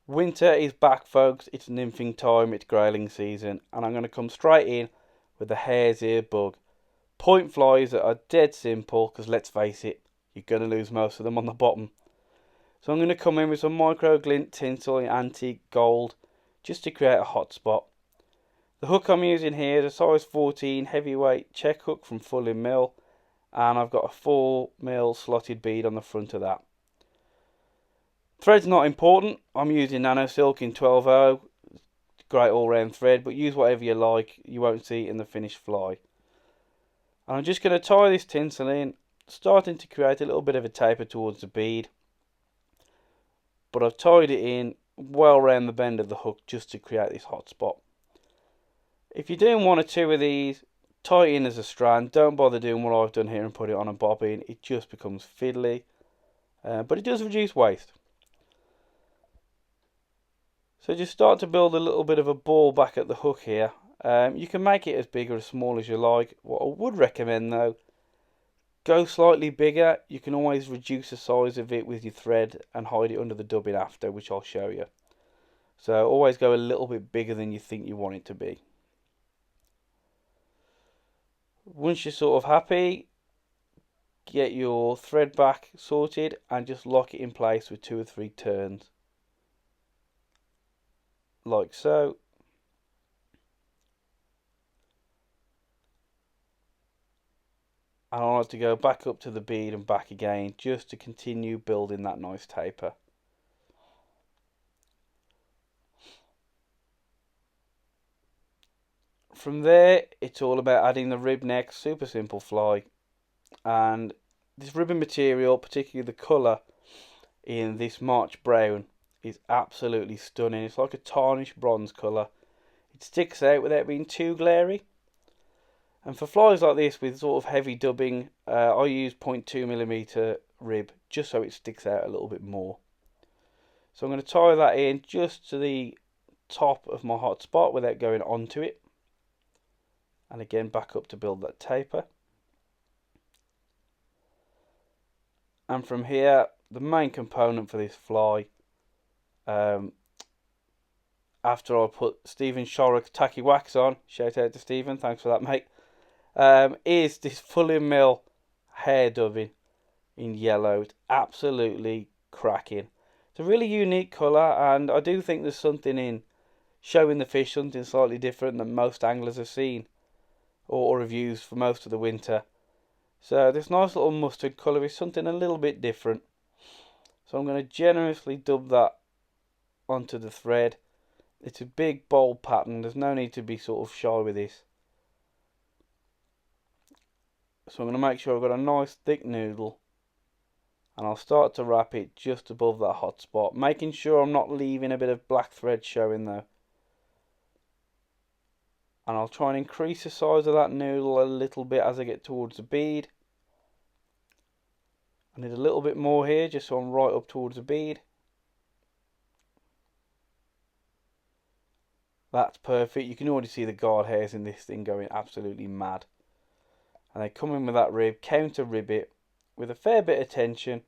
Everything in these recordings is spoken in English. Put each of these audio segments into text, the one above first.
Winter is back, folks. It's nymphing time, it's grayling season, and I'm going to come straight in with the hare's ear bug. Point flies that are dead simple, because let's face it, you're going to lose most of them on the bottom. So I'm going to come in with some micro glint tinsel in antique gold, just to create a hot spot. The hook I'm using here is a size 14 heavyweight check hook from Fulham Mill, and I've got a 4mm slotted bead on the front of that. Thread's not important. I'm using nano silk in 12/0, great all round thread, but use whatever you like, you won't see it in the finished fly. And I'm just going to tie this tinsel in, starting to create a little bit of a taper towards the bead, but I've tied it in well round the bend of the hook just to create this hot spot. If you're doing one or two of these, tie it in as a strand. Don't bother doing what I've done here and put it on a bobbin, it just becomes fiddly, but it does reduce waste. So just start to build a little bit of a ball back at the hook here. You can make it as big or as small as you like. What I would recommend though, go slightly bigger. You can always reduce the size of it with your thread and hide it under the dubbing after, which I'll show you. So always go a little bit bigger than you think you want it to be. Once you're sort of happy, get your thread back sorted and just lock it in place with 2 or 3 turns. Like so. And I like to go back up to the bead and back again just to continue building that nice taper. From there, it's all about adding the rib neck, super simple fly. And this ribbon material, particularly the colour in this March brown, is absolutely stunning. It's like a tarnished bronze colour. It sticks out without being too glary. And for flies like this with sort of heavy dubbing, I use 0.2mm rib just so it sticks out a little bit more. So I'm going to tie that in just to the top of my hot spot without going onto it. And again back up to build that taper. And from here, the main component for this fly, after I put Stephen Shorrock's tacky wax on, shout out to Stephen, thanks for that mate, is this Fulham Mill hair dubbing in yellow. It's absolutely cracking. It's a really unique colour, and I do think there's something in showing the fish something slightly different than most anglers have seen or have used for most of the winter. So this nice little mustard colour is something a little bit different. So I'm going to generously dub that onto the thread. It's a big bold pattern, there's no need to be sort of shy with this. So I'm going to make sure I've got a nice thick noodle, and I'll start to wrap it just above that hot spot, making sure I'm not leaving a bit of black thread showing though. And I'll try and increase the size of that noodle a little bit as I get towards the bead. I need a little bit more here just so I'm right up towards the bead. That's perfect. You can already see the guard hairs in this thing going absolutely mad. And they come in with that rib, counter rib it with a fair bit of tension.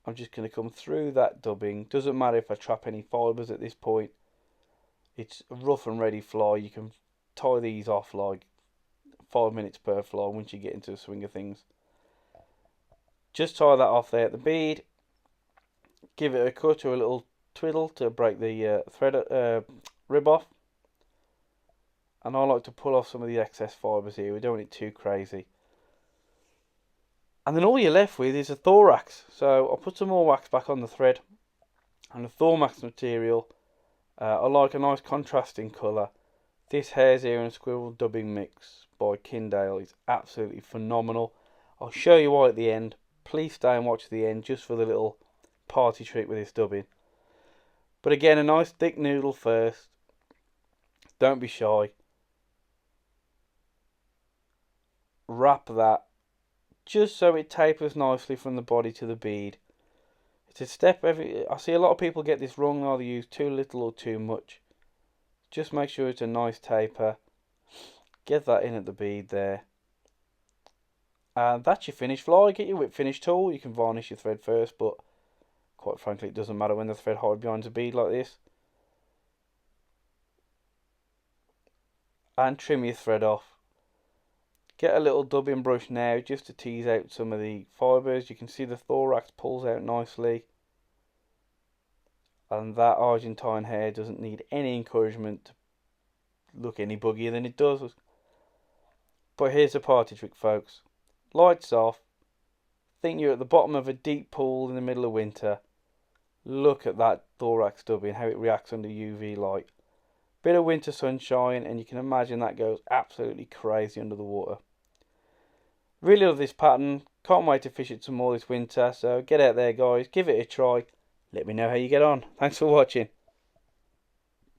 I'm just going to come through that dubbing. Doesn't matter if I trap any fibres at this point. It's a rough and ready fly. You can tie these off like 5 minutes per fly once you get into the swing of things. Just tie that off there at the bead. Give it a cut or a little twiddle to break the rib off. And I like to pull off some of the excess fibres here. We don't want it too crazy. And then all you're left with is a thorax. So I'll put some more wax back on the thread. And the thorax material, I like a nice contrasting colour. This Hare's Ear and Squirrel dubbing mix by Kindale is absolutely phenomenal. I'll show you why at the end. Please stay and watch the end just for the little party trick with this dubbing. But again, a nice thick noodle first. Don't be shy. Wrap that just so it tapers nicely from the body to the bead. It's a step I see a lot of people get this wrong, either use too little or too much. Just make sure it's a nice taper. Get that in at the bead there. And that's your finished fly. Get your whip finish tool. You can varnish your thread first, but quite frankly it doesn't matter when the thread hides behind a bead like this. And trim your thread off. Get a little dubbing brush now just to tease out some of the fibres. You can see the thorax pulls out nicely. And that Argentine hare doesn't need any encouragement to look any buggier than it does. But here's the party trick, folks. Lights off. Think you're at the bottom of a deep pool in the middle of winter. Look at that thorax dubbing, how it reacts under UV light. Bit of winter sunshine and you can imagine that goes absolutely crazy under the water. Really love this pattern. Can't wait to fish it some more this winter. So get out there guys, give it a try. Let me know how you get on. Thanks for watching.